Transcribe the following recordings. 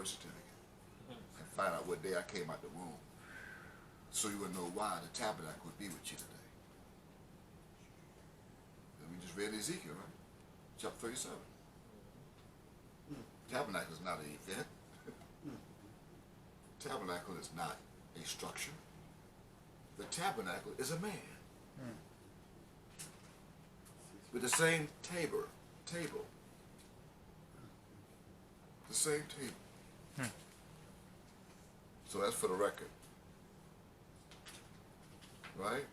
birth certificate and find out what day I came out the womb, so you would know why the tabernacle would be with you today. And we just read Ezekiel, right? Chapter 37. Tabernacle is not an event. Tabernacle is not a structure. The tabernacle is a man with the same table, the same table. So that's for the record, right?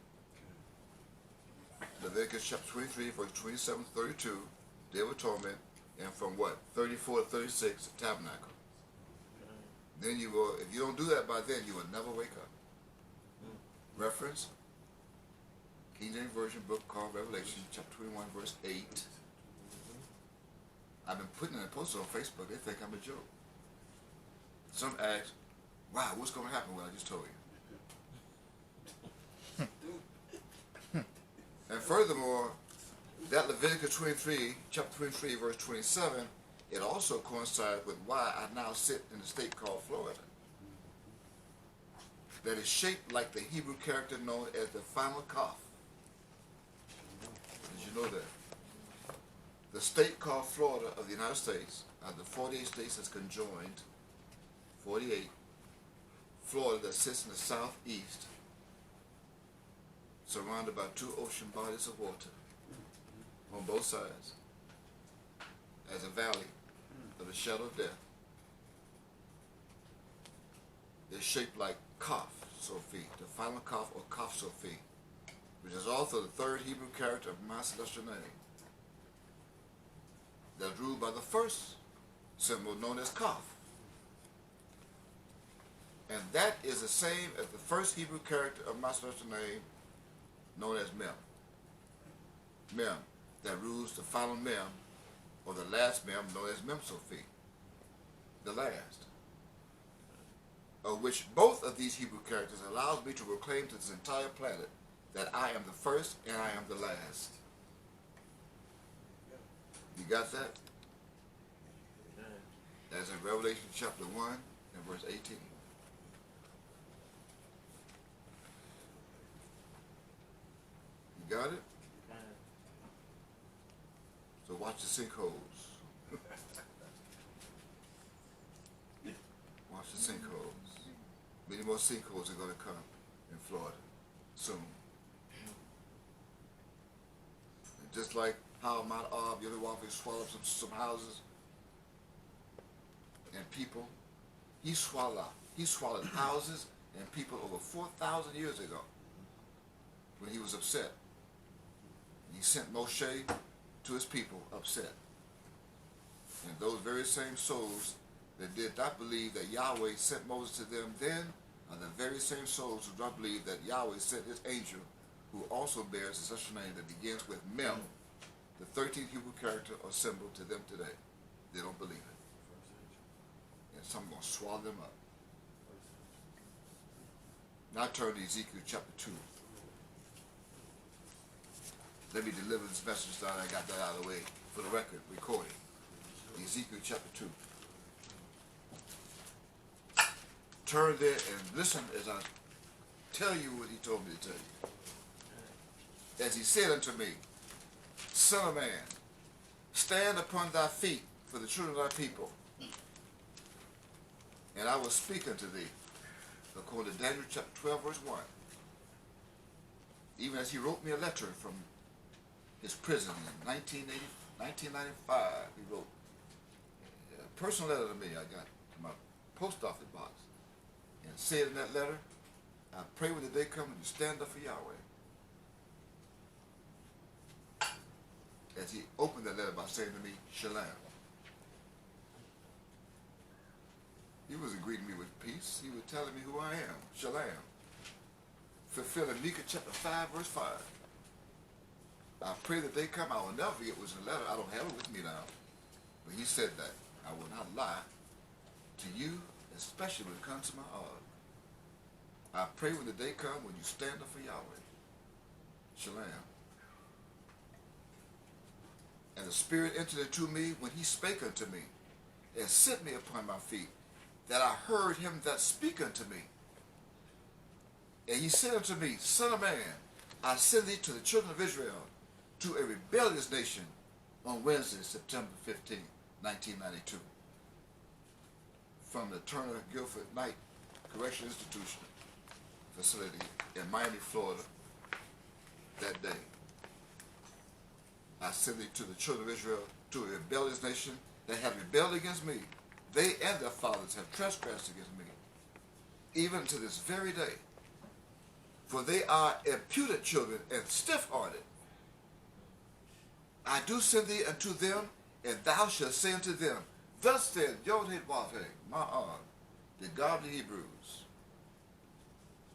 Leviticus chapter 23, verse 27 to 32, day of atonement, and from what? 34 to 36, tabernacle. Then you will, if you don't do that by then, you will never wake up. Reference, King James Version book called Revelation, chapter 21, verse 8. I've been putting it in posts on Facebook. They think I'm a joke. Some ask, wow, what's going to happen? Well, I just told you. And furthermore, that Leviticus 23, chapter 23, verse 27, it also coincides with why I now sit in a state called Florida, that is shaped like the Hebrew character known as the final Kaf. Did you know that? The state called Florida of the United States, out of the 48 states that's conjoined, 48, Florida that sits in the southeast, surrounded by two ocean bodies of water on both sides, as a valley of the shadow of death, is shaped like Kaf Sophie, the final Kaf or Kaf Sophie, which is also the third Hebrew character of my celestial name, that's ruled by the first symbol known as Kaf. And that is the same as the first Hebrew character of my celestial name known as Mem. Mem, that rules the final Mem, or the last Mem known as Mem Sophie, the last. Of which both of these Hebrew characters allows me to proclaim to this entire planet that I am the first and I am the last. You got that? That's in Revelation chapter 1 and verse 18. You got it? So watch the sinkholes. Watch the sinkholes. Many more sinkholes are going to come in Florida soon. And just like how Mount Ob, the other Waffle swallowed some houses and people, he swallowed houses and people over 4,000 years ago when he was upset. He sent Moshe to his people upset. And those very same souls that did not believe that Yahweh sent Moses to them then are the very same souls who don't believe that Yahweh sent his angel, who also bears a such name that begins with Mem, the 13th Hebrew character or symbol, to them today. They don't believe it. And some are going to swallow them up. Now turn to Ezekiel chapter 2. Let me deliver this message so I got that out of the way for the record, recording. Ezekiel chapter 2. Turn there and listen as I tell you what he told me to tell you. As he said unto me, Son of man, stand upon thy feet for the children of thy people, and I will speak unto thee, according to Daniel chapter 12, verse 1. Even as he wrote me a letter from his prison in 1995, he wrote a personal letter to me I got to my post office box, and said in that letter, I pray when the day comes when you stand up for Yahweh. As he opened that letter by saying to me, Shalom. He wasn't greeting me with peace. He was telling me who I am. Shalom. Fulfilling Micah chapter 5, verse 5. I pray that they come. I will never forget it was in the letter. I don't have it with me now. But he said that I will not lie to you, especially when it comes to my heart. I pray when the day comes when you stand up for Yahweh. Shalom. And the Spirit entered into me when he spake unto me, and set me upon my feet, that I heard him that speak unto me. And he said unto me, Son of man, I send thee to the children of Israel, to a rebellious nation, on Wednesday, September 15, 1992, from the Turner Guilford Knight Correctional Institution facility in Miami, Florida, that day. I send thee to the children of Israel, to a rebellious nation that have rebelled against me. They and their fathers have trespassed against me, even to this very day. For they are imputed children and stiff-hearted. I do send thee unto them, and thou shalt say unto them, Thus said Yod-Heh-Vav-Heh, Ma'an, the God of the Hebrews.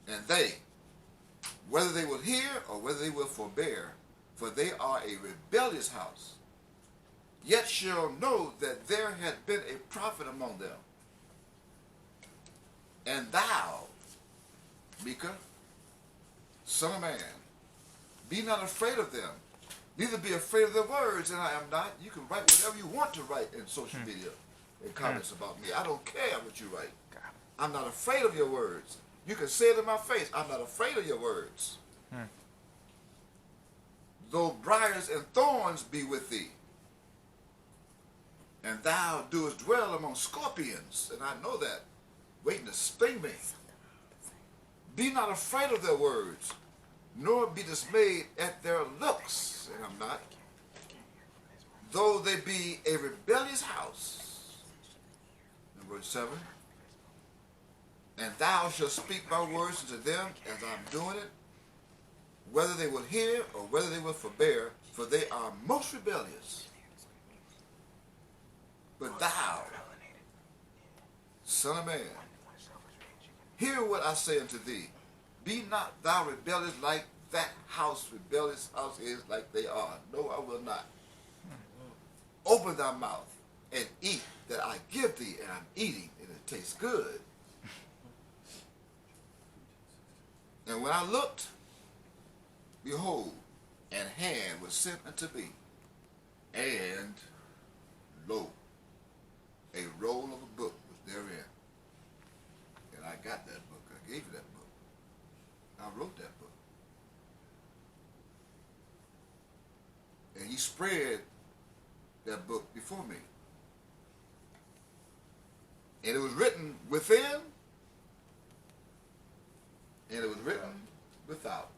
And they, whether they will hear or whether they will forbear, for they are a rebellious house, yet shall know that there had been a prophet among them. And thou, Micah, son of man, be not afraid of them, neither be afraid of their words, and I am not. You can write whatever you want to write in social media and comments about me. I don't care what you write. I'm not afraid of your words. You can say it in my face. I'm not afraid of your words. Though briars and thorns be with thee, and thou doest dwell among scorpions, and I know that, waiting to sting me. Be not afraid of their words, nor be dismayed at their looks, and I'm not. Though they be a rebellious house. Number 7. And thou shalt speak my words unto them as I'm doing it, whether they will hear or whether they will forbear, for they are most rebellious. But thou, son of man, hear what I say unto thee. Be not thou rebellious like that rebellious house is like they are. No, I will not. Open thy mouth and eat that I give thee, and I'm eating, and it tastes good. And when I looked, behold, an hand was sent unto me, and lo, a roll of a book was therein. And I got that book. I gave you that book. I wrote that book. And he spread that book before me. And it was written within, and it was written without.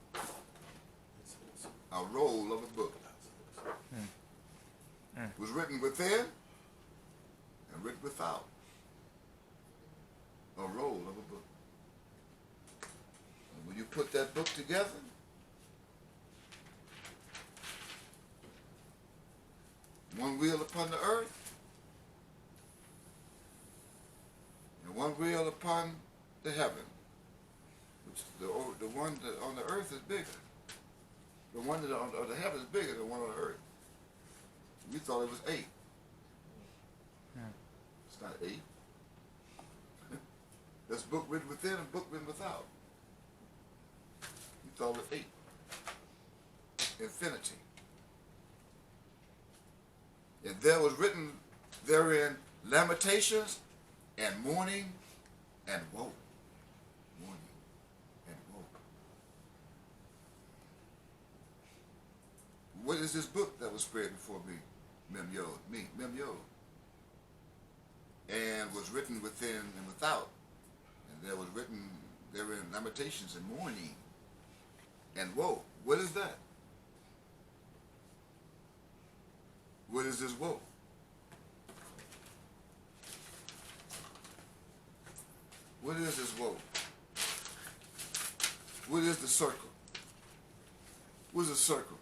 A roll of a book. It was written within and written without. A roll of a book. And when you put that book together, one wheel upon the earth and one wheel upon the heaven, which the one that on the earth is bigger. The one that on the heaven is bigger than the one on the earth. We thought it was 8. It's not 8. That's book written within and book written without. We thought it was 8. Infinity. And there was written therein lamentations and mourning and woe. Mourning and woe. What is this book that was spread before me? Mem Yod, me, Mem Yod. And was written within and without. And there was written therein lamentations and mourning and woe. What is that? What is this woe? What is this woe? What is the circle? What is the circle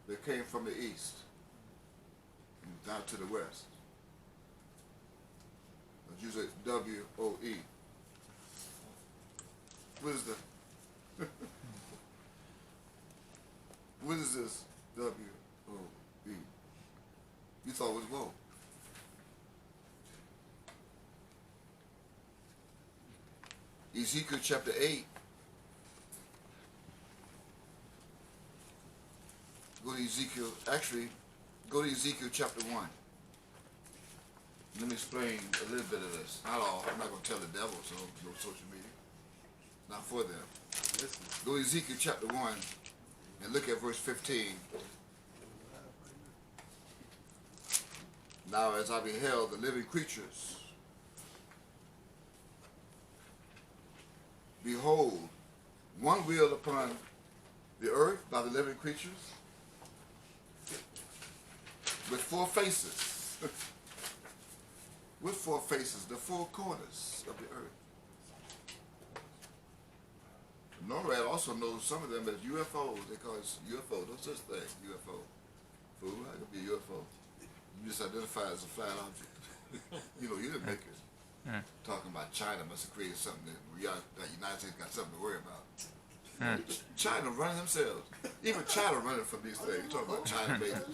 that came from the east and down to the west? I'd use it W-O-E. What is the what is this W-O-E? You thought it was woe. Ezekiel chapter 8. Go to Ezekiel chapter 1. Let me explain a little bit of this. Not all. I'm not going to tell the devil, so no social media. Not for them. Go to Ezekiel chapter 1 and look at verse 15. Now as I beheld the living creatures, behold, one wheel upon the earth by the living creatures, with four faces. With four faces, the four corners of the earth. NORAD also knows some of them as UFOs. They call it UFO. No such thing, UFO. Fool, how could be a UFO? You just identify as a flat object. You know, you didn't make it. Talking about China must have created something that the United States got something to worry about. China running themselves. Even China running from these things. You talking about China babies.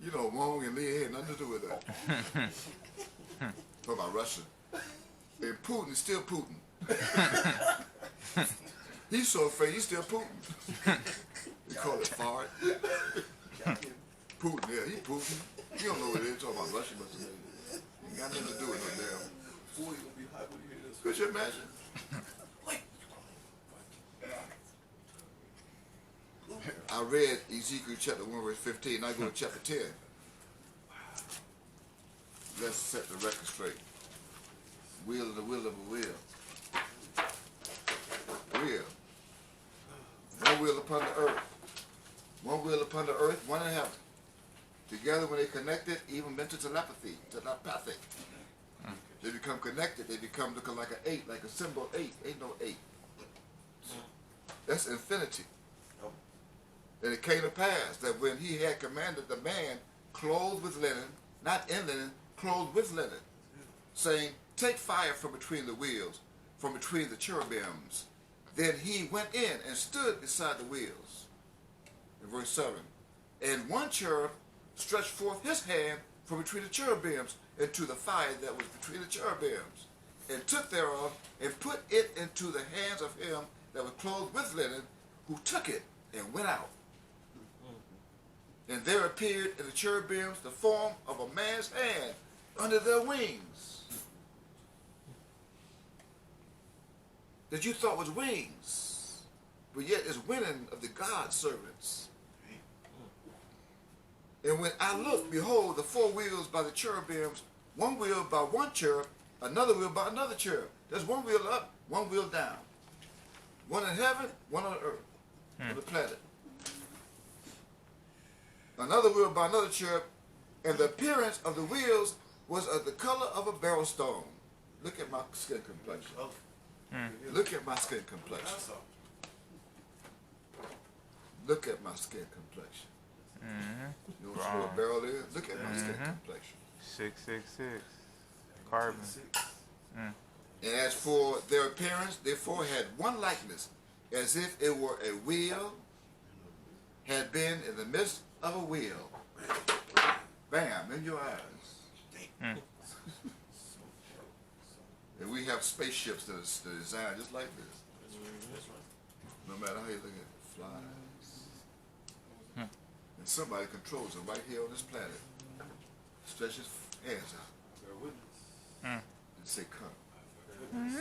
You know, Wong and Lee had nothing to do with that. Talking about Russia. And Putin is still Putin. He's so afraid he's still Putin. They call it fart. Putin, yeah, he Putin. You don't know what it is. Talking about Russia, but ain't got nothing to do with no damn. Could you imagine? I read Ezekiel chapter 1 verse 15. Now I go to chapter 10. Let's set the record straight. Will of the will of a will. Will. One will upon the earth. One will upon the earth, one in heaven. Together when they connected, even mental telepathy, telepathic. They become connected. They become looking like an 8, like a symbol 8. Ain't no 8. That's infinity. And it came to pass that when he had commanded the man clothed with linen, not in linen, clothed with linen, saying, take fire from between the wheels, from between the cherubims. Then he went in and stood beside the wheels. In verse 7. And one cherub stretched forth his hand from between the cherubims into the fire that was between the cherubims, and took thereof, and put it into the hands of him that was clothed with linen, who took it and went out. And there appeared in the cherubims the form of a man's hand under their wings, that you thought was wings, but yet is winning of the God servants. And when I looked, behold, the four wheels by the cherubims, one wheel by one cherub, another wheel by another cherub. There's one wheel up, one wheel down. One in heaven, one on earth, on the planet. Another wheel by another cherub, and the appearance of the wheels was of the color of a beryl stone. Look at my skin complexion. Look at my skin complexion. Look at my skin complexion. You know what a beryl is? Look at my skin complexion. 666. Carbon. And as for their appearance, they four had one likeness, as if it were a wheel had been in the midst of a wheel. Bam, in your eyes. And we have spaceships that are designed just like this. No matter how you look at it, flies. And somebody controls them right here on this planet. Stretch his hands out. And say, come. And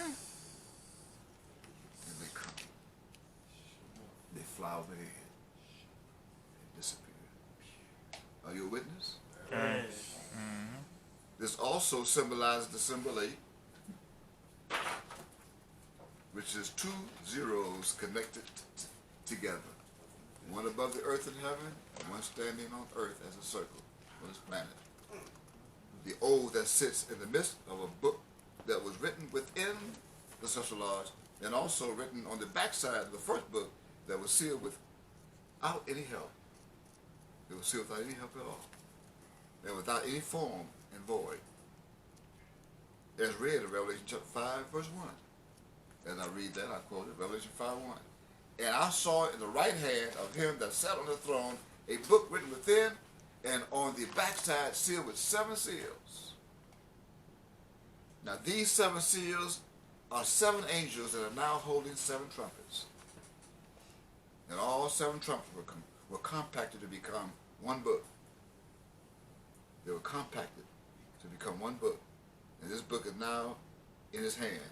they come. They fly over the head. And disappear. Are you a witness? This also symbolizes the symbol 8, which is 2 zeros connected together. One above the earth and heaven, and one standing on earth as a circle on this planet. The O that sits in the midst of a book that was written within the social laws, and also written on the backside of the first book that was sealed without any help. It was sealed without any help at all, and without any form and void. As read in Revelation chapter 5, verse 1. As I read that, I quote it, Revelation 5:1. And I saw in the right hand of him that sat on the throne a book written within, and on the backside sealed with 7 seals. Now these 7 seals are 7 angels that are now holding 7 trumpets. And all 7 trumpets were compacted to become one book. They were compacted to become one book. And this book is now in his hand.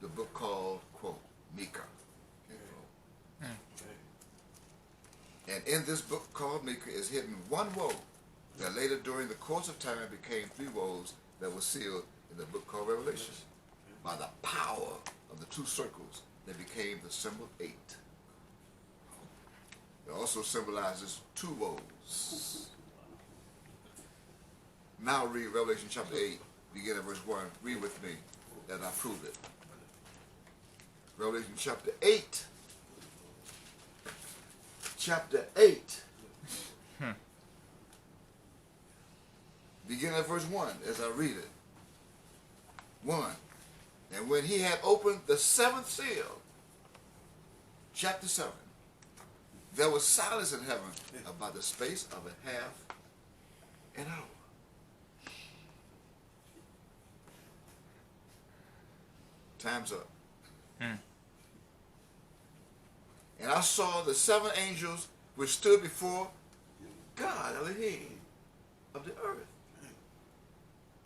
The book called, quote, Micah. And in this book called Micah is hidden one woe that later during the course of time became three woes that were sealed in the book called Revelation by the power of the two circles that became the symbol 8. It also symbolizes two woes. Now read Revelation chapter 8, begin at verse 1. Read with me as I prove it. Revelation chapter 8. Chapter 8. Begin at verse 1 as I read it. 1. And when he had opened the seventh seal, chapter 7, there was silence in heaven about the space of a half an hour. Time's up. And I saw the 7 angels which stood before God, Elohim, of the earth.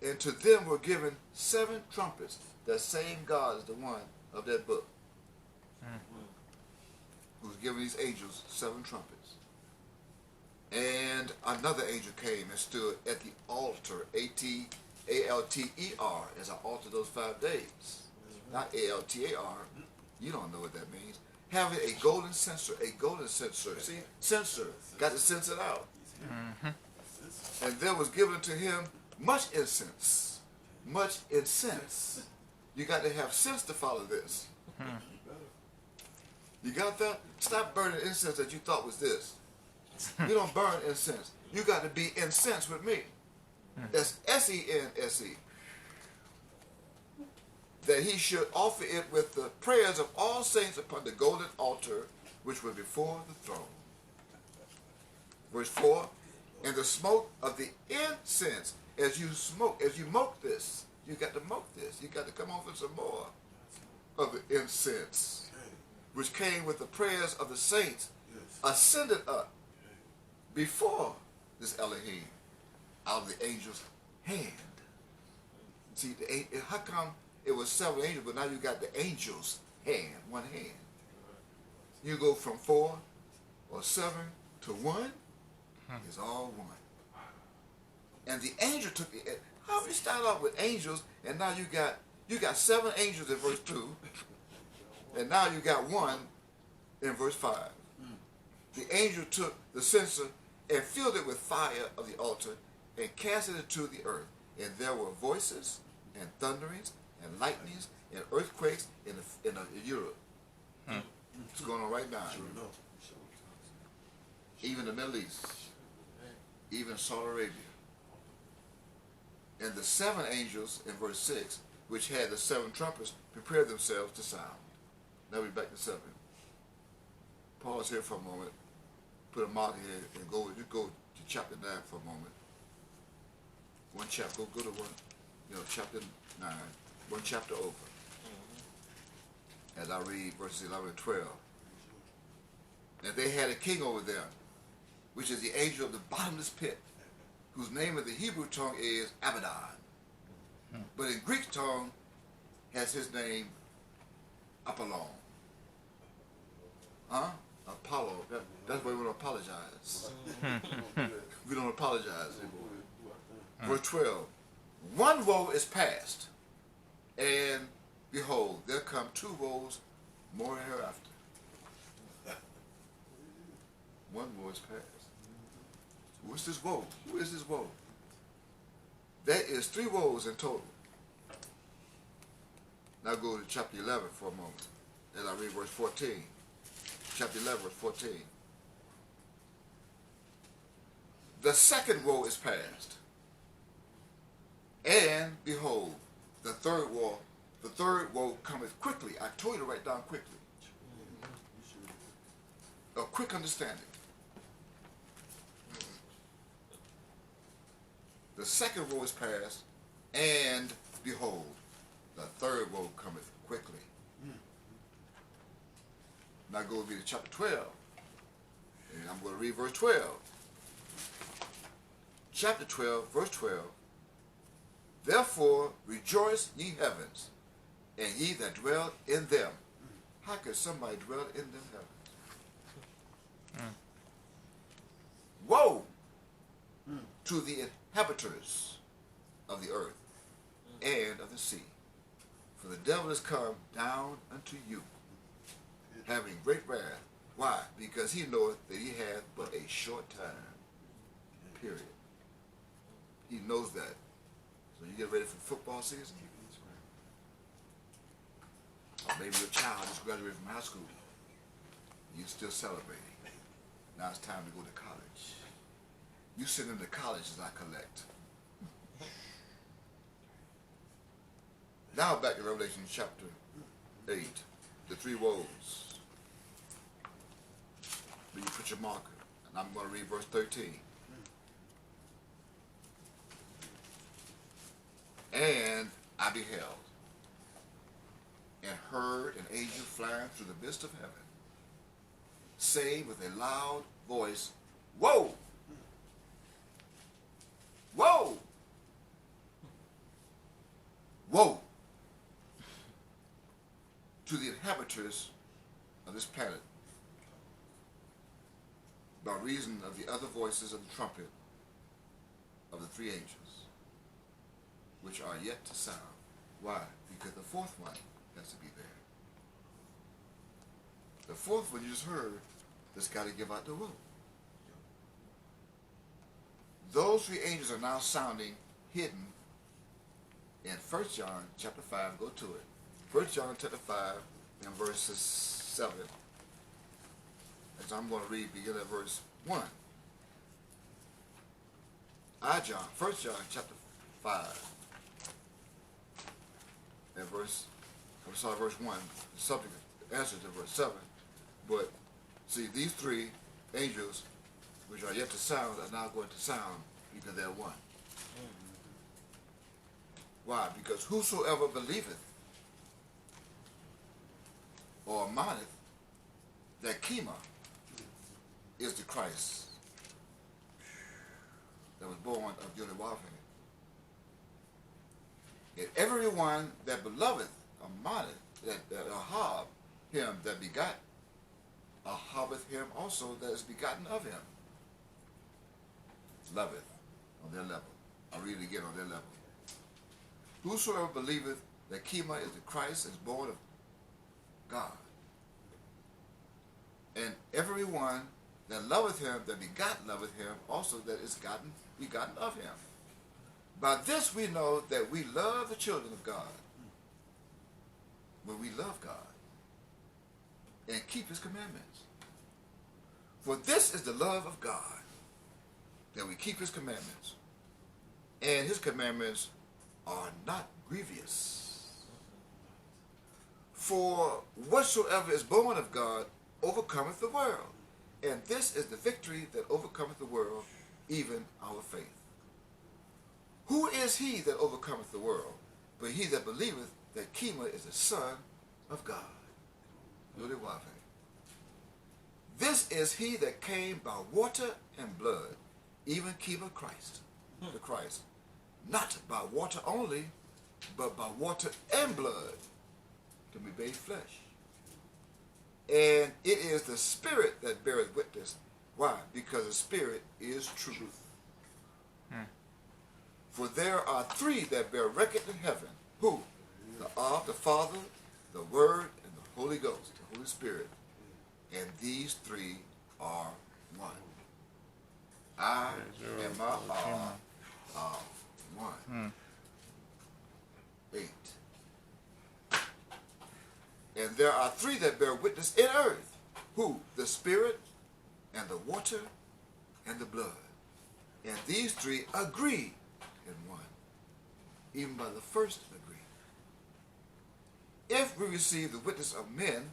And to them were given 7 trumpets. That same God is the one of that book. Who's given these angels 7 trumpets. And another angel came and stood at the altar, A-L-T-E-R, as I altar those 5 days. Not A-L-T-A-R. You don't know what that means. Having a golden censer, See, censer, got to sense it out. And there was given to him much incense. Much incense. You got to have sense to follow this. You got that? Stop burning incense that you thought was this. You don't burn incense. You got to be incensed with me. That's S-E-N-S-E. That he should offer it with the prayers of all saints upon the golden altar which was before the throne. Verse 4, and the smoke of the incense, as you smoke this, you got to smoke this. You got to come on for some more of the incense, which came with the prayers of the saints, ascended up before this Elohim out of the angel's hand. See, how come it was 7 angels, but now you got the angel's hand, one hand. You go from 4 or 7 to 1, it's all one. And the angel took the, how we start off with angels, and now you got 7 angels in verse 2, and now you got 1 in verse 5. The angel took the censer and filled it with fire of the altar and cast it into the earth. And there were voices and thunderings and lightnings and earthquakes in Europe. It's going on right now. Even the Middle East. Even Saudi Arabia. And the 7 angels in verse 6, which had the 7 trumpets, prepared themselves to sound. Now we're back to 7. Pause here for a moment. Put a mark here and go to chapter 9 for a moment. One chapter, go to chapter 9. One chapter over. As I read verses 11 and 12. And they had a king over them, which is the angel of the bottomless pit, whose name in the Hebrew tongue is Abaddon. But in Greek tongue has his name Apollon. Apollo. That's why we don't apologize. We don't apologize anymore. Verse 12. One woe is past, and behold, there come 2 woes more hereafter. One woe is past. What's this woe? Who is this woe? There is 3 woes in total. Now go to chapter 11 for a moment, as I read verse 14. Chapter 11, verse 14. The second woe is past. And behold, the third woe cometh quickly. I told you to write down quickly. A quick understanding. The second woe is past, and behold, the third woe cometh quickly. Now go with me to chapter 12. And I'm going to read verse 12. Chapter 12, verse 12. Therefore rejoice, ye heavens, and ye that dwell in them. How could somebody dwell in them heavens? Woe to the inhabitants of the earth and of the sea, for the devil is come down unto you, having great wrath. Why? Because he knoweth that he hath but a short time. Period. He knows that. So you get ready for football season? Or maybe your child just graduated from high school. You're still celebrating. Now it's time to go to college. You send them to college as I collect. Now back to Revelation chapter 8, the three woes. You put your marker, and I'm going to read verse 13. And I beheld, and heard an angel flying through the midst of heaven, say with a loud voice, Woe! Woe! Woe to the inhabitants of this planet, by reason of the other voices of the trumpet of the three angels, which are yet to sound. Why? Because the fourth one has to be there. The fourth one you just heard, that's got to give out the woe. Those three angels are now sounding hidden in 1 John chapter 5. Go to it. 1 John chapter 5 and verses 7. As I'm going to read, begin at verse 1. 1 John chapter 5 and verse 1. The subject answer to verse 7. But see, these three angels, which are yet to sound, are now going to sound because they're one. Why? Because whosoever believeth or mindeth that Kema is the Christ that was born of Judah Wafe. And everyone that beloveth or mindeth that ahab him that begot, ahabeth him also that is begotten of him. Loveth on their level. I'll read it again on their level. Whosoever believeth that Kema is the Christ is born of God. And everyone that loveth him, that begot loveth him, also that is begotten of him. By this we know that we love the children of God, when we love God and keep his commandments. For this is the love of God, that we keep his commandments. And his commandments are not grievous. For whatsoever is born of God overcometh the world. And this is the victory that overcometh the world, even our faith. Who is he that overcometh the world, but he that believeth that Kema is the Son of God? This is he that came by water and blood, even Kema Christ, the Christ. Not by water only, but by water and blood to be made flesh. And it is the Spirit that beareth witness. Why? Because the Spirit is truth. For there are three that bear record in heaven. Who? The Father, the Word, and the Holy Ghost, the Holy Spirit. And these three are one. I and my are one. 8. And there are three that bear witness in earth. Who? The Spirit, and the water, and the blood. And these three agree in one. Even by the first agree. If we receive the witness of men,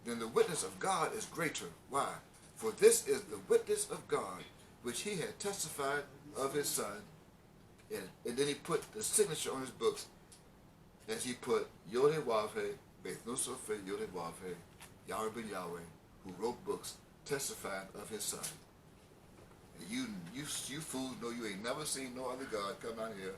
then the witness of God is greater. Why? For this is the witness of God, which he had testified of his Son. And then he put the signature on his books, as he put Yodhe Wafe, Beth Nusofe Yodhe Wafe, Yahweh ben Yahweh, who wrote books testifying of his Son. And you fools know you ain't never seen no other God come out here